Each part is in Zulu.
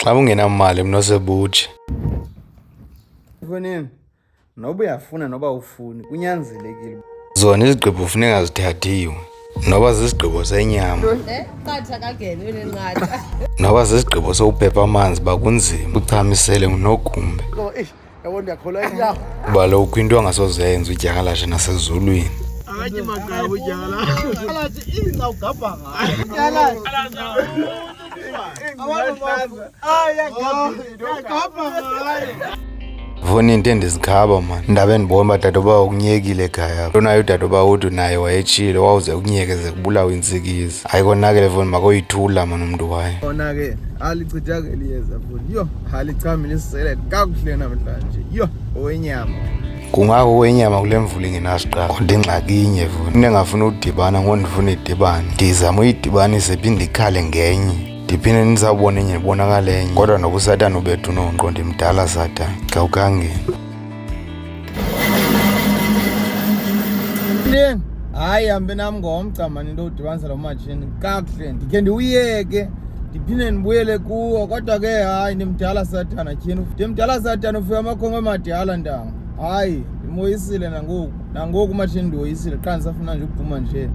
Xa ungenamali mna Mabutshe. Mfonini, noba uyafuna noba ufuni kunyanzelekile. Zona izigqibo kufuneka zithathiwe. Noba zizigqibo senyama. Noba zizigqibo sowuphepha amanzi bakunzima uchamisele nginogumbe. Yabo ndiyakholwa yakho. Kuba lokhu into angasozenza udyakalashe nasezulwini. Akathi magaba udyakalashe. Alathi ingawugabha ngayo. Udyakalashe. Vona into endizikhaba man. Ndaba endibona uba dadoba ukunyekile ekhaya. Lonayo udadoba uthi naye wayetshile wawuze ukunyekeze kubulawa intsikizi. Ayikonakele vona makoyithula man umntu wayo. Kona ke alichithakele iyeza futhi. Yo, halichamile isisele kakuhle namhlanje. Yo, owenyama. Kungako wenyama kule mvula ingenasiqala kodwa ingxaki inye vona. Into engafuna udibana ngondifuna idibane. Ndizama uyidibanise phinde ikhale ngenye. Ndiphinde ndizawubona enye ibonakala enye kodwa nokusatana ubethu nonqo ndimdala satana xa ukangeni. Hayi hambe nami ngomca mani into udibanisa lo matshini kakuhle ndikhe ndiwuyeke ndiphinde ndibuyele kuwo kodwa ke hayi ndimdala satana tyhini ndimdala satana ufika amakhongo amadala ntanga. Hayi ndimoyisile nangoku matshini ndiwoyisile qha ndisafuna nje ukuphuma nje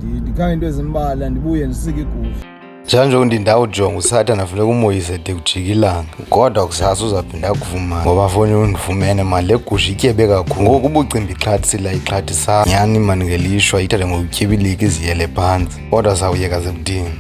ndikhange into ezimbala ndibuye ndisike igusha. Njalo ndindawujonga usatana funeka umoyise de kujika ilanga kodwa kusasa uzaphinda kuvuma ngoba foni undifumene mali legusha ityebe kakhulu ngoku ubucimbi ixhathisila ixhathisa nyani mani ngelishwa ithathe ngokutyibilika iziyele phantsi kodwa sawuyeka zebudini.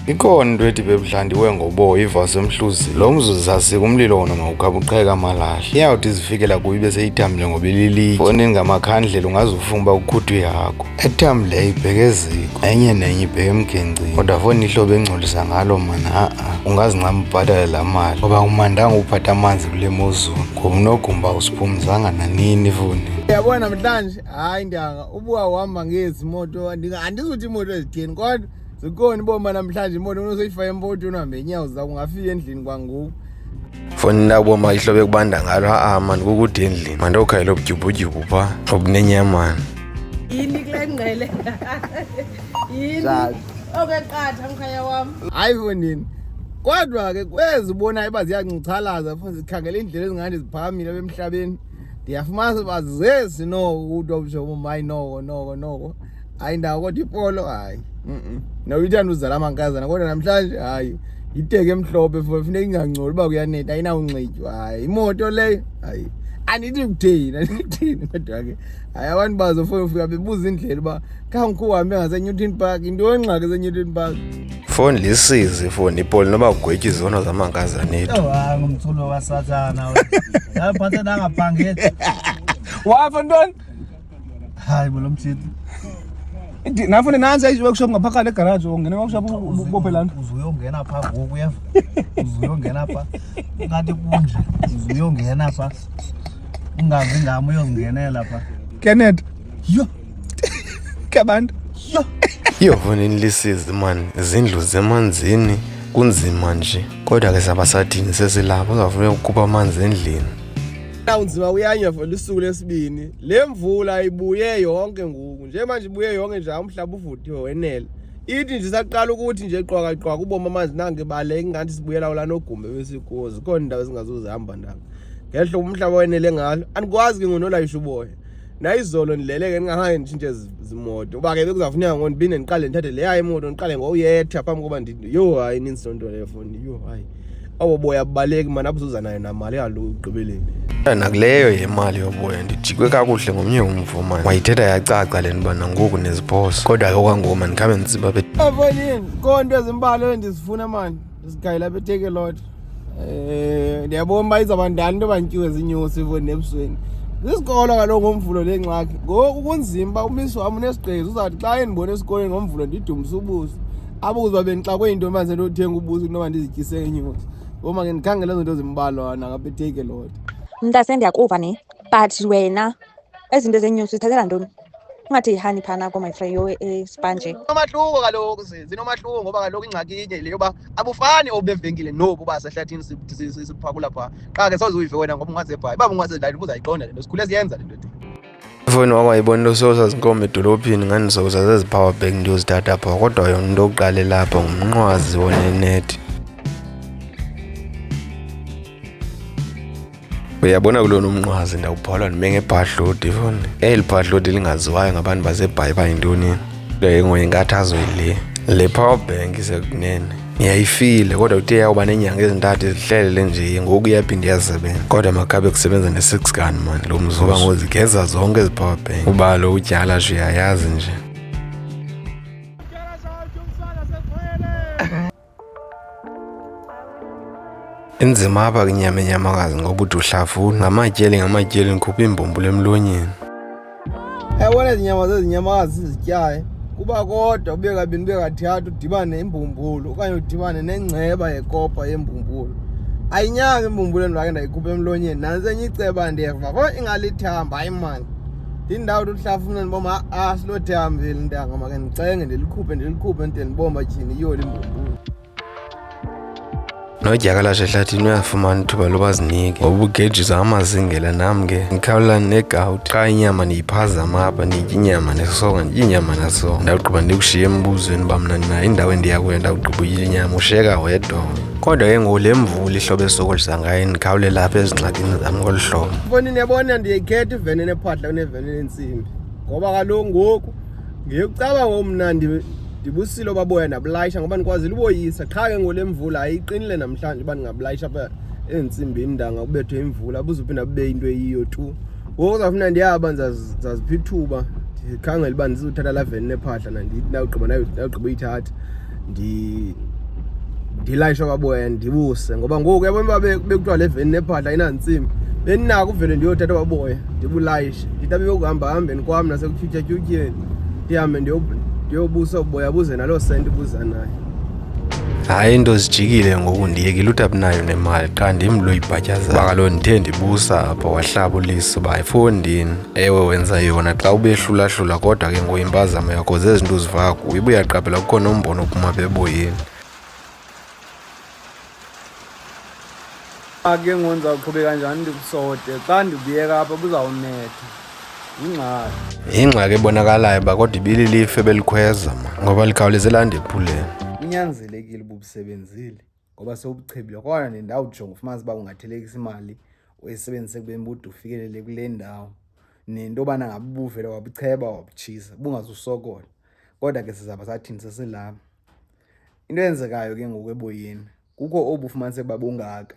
Ikhona into ethi bebuhlandiwe ngoboya ivase emhluzi lo mzuzu sasika umlilo wona mawukhabuqheka amalahle iyawuthi zifikela kuyo ibe seyithambile ngoba ililitye fonini ngamakhandlela ungazufunga uba ukhuthwe yakho ethambileyo ibheke eziko enye nenye ibheke emgencini kodwa foni ihlobo engcolisa ngalo mana ungazincama ubhatale laa mali ngoba umandanga uphatha amanzi kule mozulu ngoba unogumba usiphumzanga nanini foni. Uyabona namhlanje hayi ndanga ubuka uhamba ngezi moto andizuthi imoto ezitheni kodwa zikhona iboma namhlanje imoto unosoyifaka empotweni uhambe inyawo zakho ungafika endlini kwangoku. Foni ndaboma ihlobo ekubanda ngalo mani kukude endlini mandokhayela obudyubhudyubhu phaa obunenyamani. Yini kule ngqele? Yini? Okeqatha mkhaya wami. Hayi fonini. Kodwa ke kwezi ubona iba ziyangichalaza futhi zikhangela indlela ezingane ziphakamile emhlabeni. Ndiyafumana bazezi no uthi obushobo mayi noko. Hayi ndawo kodwa ipolo hayi. Nawuthanda uzala amankazana kodwa namhlanje hayi iteke emhlophe funeka ingangcoli uba kuyanetha ayinawunxitywa hayi imoto leyo hayi andithi kutheni kodwa ke hayi abantu bazofuna ufika bebuza indlela uba khange uhambe ngaseNewton Park into engxaki eseNewton Park. Foni lisizi foni ipoli noba kugwetya izono zamankazana ethu. Hayi ngumthulo wasathana wena. Hayi phathe nangaphangeli. Wafa ntoni? Hayi lo mthithi. Nafune nansi workshop ngaphakathi egarage ungena workshop ubophelana uzuyongena pha ngoku uyeva uzuyongena pha ngathi kunje uzuyongena pha ungazi ngami uyozingenela pha Kenneth yo kabantu Yo foni lisizi man izindlu zemanzini kunzima nje kodwa ke sabasathini sesilapho uzafuna ukukhupha amanzi endlini. Unzima uyanya for lusuku lesibini le mvula ibuye yonke ngoku nje manje ibuye yonke nje umhlaba uvuthiwe wenele ithi nje saqala ukuthi nje qwaka kuboma amanzi nange bale ingathi sibuyela la nogumbe wesikozi khona indawo ezingazozihamba ndanga ngehlo umhlaba wenele ngalo anikwazi ke ngonolayisha uboya na izolo ndileleke ningahange nitshintshe zimoto uba ke bekuzafuneka ngondibine ndiqale ndithathe leya imoto ndiqale ngoyetha phambi koba ndithi yo hayi ninsi nto leyo foni yo hayi abo boya baleki mana abuzuza nayo namali yalo ugqibeleni. Nakuleyo yemali yoboya ndijikwe kakuhle ngomnye umvo manje wayithetha yacaca le nto nangoku neziphoso kodwa ke okwangoma ndikhabe nditsiba afonini konto ezimbalo endizifuna manje ndisigayela apha eteke lot ndiyabona uba izabandala into bantyiwe zinyosi foni ebusweni zisikolo kaloku ngomvulo le ngxaki ngoku kunzima uba umisi wam unesigqezi uzawuthi xa endibona esikolweni ngomvulo ndidumise ubuso abuza bendixakwe into manje ndothenga ubuso kunoba ndizityise ngenyosi ngoma ke ndikhangela zinto zimbalwana ngapha eteke lot. Mntase ndiyakuva ne but wena ezinto zenyosi zithathela ntoni ungathi yihani phana my friend yo espanje Nomahluko kaloku zinomahluko ngoba kaloku ingxaki inye le yoba abufani obevenkile nobu basehlathini siphakula pha qha ke soze uyive wena ngoba ungazebhayi baba ungasedlali ubuzayiqonda le nto sikhule siyenza le nto. Ifoni wakwayibona usosa zinkomo edolophini ngani sosa zezipower bank ndiyozithatha apha kodwa yona into yokuqala lapha ngumnqwazi wonenethi. Uyabona kulona umnqwazi ndawubhalwa ndime ngebhadlodi ifoni. Eli bhadlodi lingaziwayo ngabantu basebhayi bayintoni. Ngoyinkathazo le power bank isekunene. Ngiyayifile kodwa uthe yawuba nenyanga ezintathu ezihlelele nje ngoku iyaphinda iyasebenza. Kodwa makabe kusebenza ne-6 gun man lo mzoba ngozigeza zonke ezi power bank. Uba lo utyala nje uyayazi nje. Inzima apha kwinyama enyamakazi ngoba uthi uhlafuna ngamatyeli ndikhupha imbumbulo emlonyeni. Yabona izinyama zezinyamakazi sizityayo kuba kodwa ube kabini ube kathathu udibane nembumbulo okanye udibane nengceba yekopa yembumbulo. Ayinyanga imbumbulu endake ndayikhupha emlonyeni nanze enye iceba ndiyeva ingalithamba hayi mani. Indawo uhlafuna ndiboma silothambile ndanga make ndicenge ndilikhuphe ndide ndibomba tyhini iyoli imbumbulu. Nodyakalashe ehlathini uyafumana ithuba loba zinike ngoba ugejisa amazingela nam ke ndikhawulelana negawuti xa inyama ndiyiphazama apha ndiyitya inyama nesonka nditya inyama nasonka ndawugqiba ndikushiye embuzweni uba mna ndinayo indawo endiya kuyo ndawugqiba uyitya inyama ushiyeka wedwa. Kodwa ke ngoku le mvula ihlobo esokolisa ngayo ndikhawulela apha ezingxakini zam ngolu hlobo. Ifoni ndiyabona ndiyikhetha iveni enephahla kuneveni enentsimbi ngoba kaloku ngoku ngiyekucaba ngomna ndibusilo baboya ndabulayisha ngoba ndikwazile uboyisa qha ke ngole mvula ayiqinile namhlanje uba ndingabulayisha apha entsimbini ndanga kubethwe imvula buzuphinda bube into eyiyo tu. Ngoku uzawufuna ndiyaba ndizazipha ithuba ndikhangela uba ndizothatha laa veni nephahla ndawugqiba uyithatha ndilayisha baboya ndibuse ngoba ngoku yabona uba bekuthiwa le veni nephahla ayinantsimbi bendinako uvele ndiyothatha baboya ndibulayishe nditabe yokuhambahambeni kwam nasekutyutyutyeni ndihambe ndiyobusa uboya buze naloo senti buza nayo. Hayi into zijikile ngoku ndiyekile uthi abinayo nemali qha ndim lo ibhatyaza uba kaloku ndithe ndibusa apha wahlaba ulisa uba ayifondini. Ewe wenza yona xa ubehlulahlula kodwa ke ngoku impazamo yakho zezi zinto uzivaka kuyo ibe uyaqaphela kukho nombono ophuma apha eboyeni. Ake ngoku ndizawuqhubeka njani ndikusote xa ndibuyeka apha buzawunetha yingxaki. Ingxaki ebonakalayo uba kodwa ibililife belikhweza ngoba likhawuleze landa ephuleni. Inyanzelekile uba ubusebenzile ngoba sewubuchebile kodwa ndawujonga ufumanise uba ungathelekisa imali oyisebenzise kubeni bude ufikelele kule ndawo nento yobana ngabe ubuvele wabucheba wabutshisa bungazusokola kodwa ke sizaba sathini sesilapha. Into eyenzekayo ke ngoku eboyeni kukho obu ufumanise uba bungaka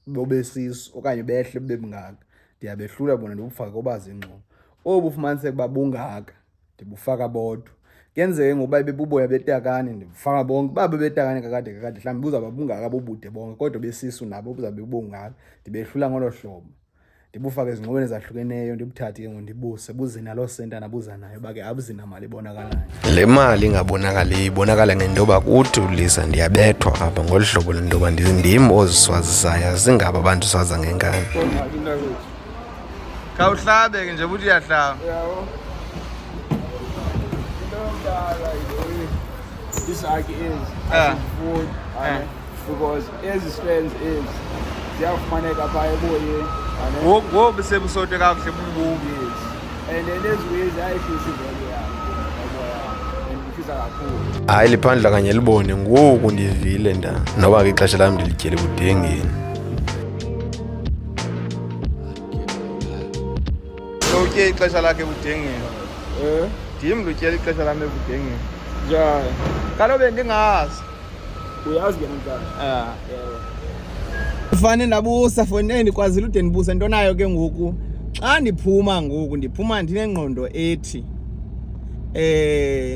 bobesisu okanye behle bube bungaka ndiyabehlula bona ndibufake kobazi ingxowa. Obu ufumanise uba bungaka ndibufaka bodwa. Kuyenzeke ngoba bebuboya betakane ndibufaka bonke babe betakane kakade mhlawumbi buzawuba bungaka bobude bonke kodwa besisu nabo buzawube bungaka ndibehlula ngolo hlobo ndibufake ezingxoweni ezahlukeneyo ndibuthathe ke ngoku ndibuse buze naloo sentana buza nayo uba ke abuzinamali ebonakalayo. Le mali ingabonakali ibonakala ngento yoba kuthi ulisa ndiyabethwa apha ngolu hlobo lento yoba ndim oziswazisayo zingaba abantu swaza ngenkani. Khawuhlabe ke nje buthi uyahlaba. This argue is food because as it stands is ziyafumaneka phaa eboyeni Ngoku besebusote kakuhle bumbuki. and then leziwezi ayihlisi ivele yabo ndifisa kakhulu. Hayi liphandla kanye libone ngoku ndivile noba ke ixesha lam ndilityele budengeni. Utye ixesha lakhe budengeni. Ndim lutyela ixesha lam ebudengeni. Njani? Kaloku bendingazi. Uyazi ke mntana? Ufane ndabusa foni ndikwazile ude ndibuse into nayo ke ngoku xa ndiphuma ngoku ndiphuma ndinengqondo ethi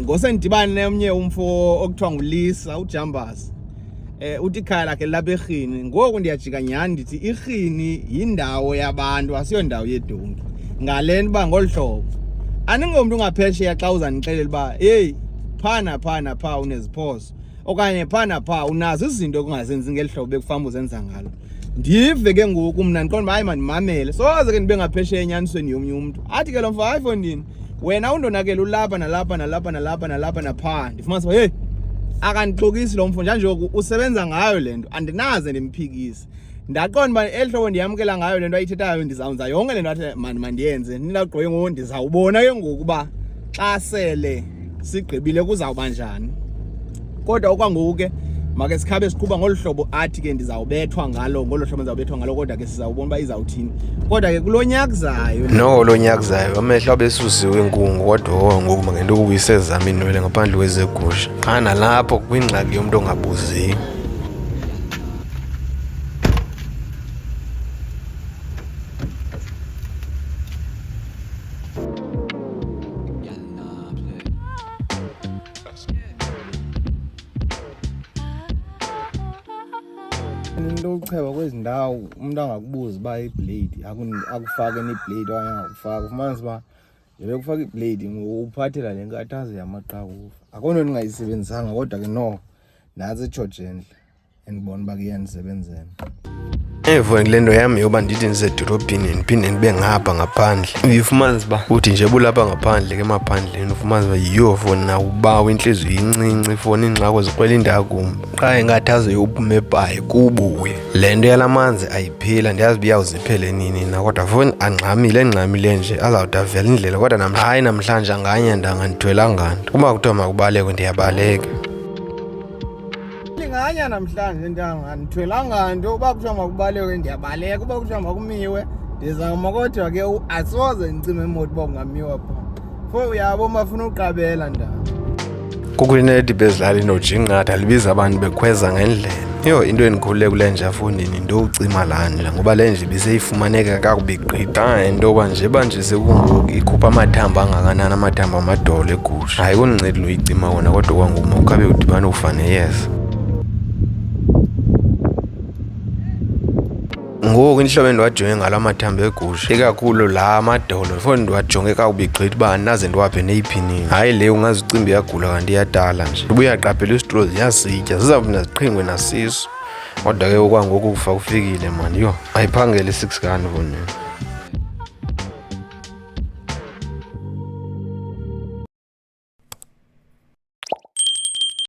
ngose ndibane nomnye umfo okuthiwa ngulisa ujambasi uthi ikhaya lakhe lapha eRhini ngoku ndiyajika nyhani ndithi iRhini yindawo yabantu asiyondawo yedonki ngale nto uba ngolu hlobo andingomntu ungaphesheya xa uzandixelela uba heyi phana phaa uneziphoso okanye phana phaa unazo izinto kungazenzi ngeli hlobo bekufamba uzenza ngalo ndive ke ngoku mna ndiqonda uba hayi mandimamele soze ke ndibe ngaphesheya enyanisweni yomnye umntu athi ke lo mfo hayi fondini wena undonakele ulapha nalapha naphaa ndifumanisa uba heyi akandixokisi lo mfo njanjoku usebenza ngayo le nto andinaze ndimphikise ndaqonda uba eli hlobo ndiyamkela ngayo le nto ayithethayo ndizawunza yonke le nto athi mani mandiyenze ndinagqibe ngoku ndizawubona ke ngoku uba xa sele sigqibile kuzawuba njani. Kodwa okwangoku ke make sikhabe siqhuba ngolu hlobo athi ke ndizawubethwa ngalo ngolo hlobo ndizawubethwa ngalo, kodwa ke sizawubona uba izawuthini. Kodwa ke kulo nyaka zayo no lo nyaka zayo amehlo abesusiwe inkungu, kodwa ngoku mangento ukuyisezama inwele ngaphandle kwezegusha. Qha nalapho kwingxaki yomntu ongabuziyo. into yokucheba kwezi ndawo umuntu angakubuza uba iblade akufake neblade okanye angakufaka, ufumanisa uba njengoba kufaka iblade uphathela le nkathazo yamaqhakuva. Akho nto ndingayisebenzisanga, kodwa ke no nantsi itshoje endle endibona uba kuyandisebenzela. Evo kule nto yam yoba ndithi ndisedolophini ndiphinde ndibe ngapha ngaphandle, uyifumanisa uba uthi nje bulapha ngaphandle ke emaphandleni ufumanisa uba yiyo foni na ubawa intliziyo incinci foni ingxako zikrwela indakumbi qha ingakhaze yophume ebhayi kubuye. Le nto yala manzi ayiphila ndiyazi uba iyawuziphele nini na, kodwa foni angxamile nje azawuthi avela indlela. Kodwa hayi namhlanje anganye ndangandithwelanga nto, kuba kuthiwa makubalekwe ndiyabaleka. Nganya namhlanje ndithwelanga nto, uba kuthiwa makubalekwe ndiyabaleka, uba kuthiwa makumiwe ndizama, kodwa ke asoze ndicime imoto uba kungamiwa pha. Fo uyabo bafuna uqabela ndaba. Kukho inethi bezilala inojinqatha libiza abantu bekhweza ngendlela. Yho, into endikhulule kule nje afondini into ucima laa nje, ngoba le nje ibiseyifumaneka kakubi gqitha into yoba nje sekungoku ikhupha amathambo angakanani, amathambo amadolo egusha. Hayi kundincedi uyicima wona, kodwa kwangoku mawukhabe udibane ufane yes. Ngoku inhlobo endiwajonge ngalo amathambo egusha ikakhulu la amadolo foni ndiwajonge kakubi gqithi uba andinaze ndiwaphe neyiphini. Hayi le ungazicimba iyagula kanti iyadala nje, uba uyaqaphela isitulo ziyasitya zizawuphinda ziqhingwe nasiso. Kodwa ke okwangoku kufa kufikile mani, yho ayiphangele 6 kani foni.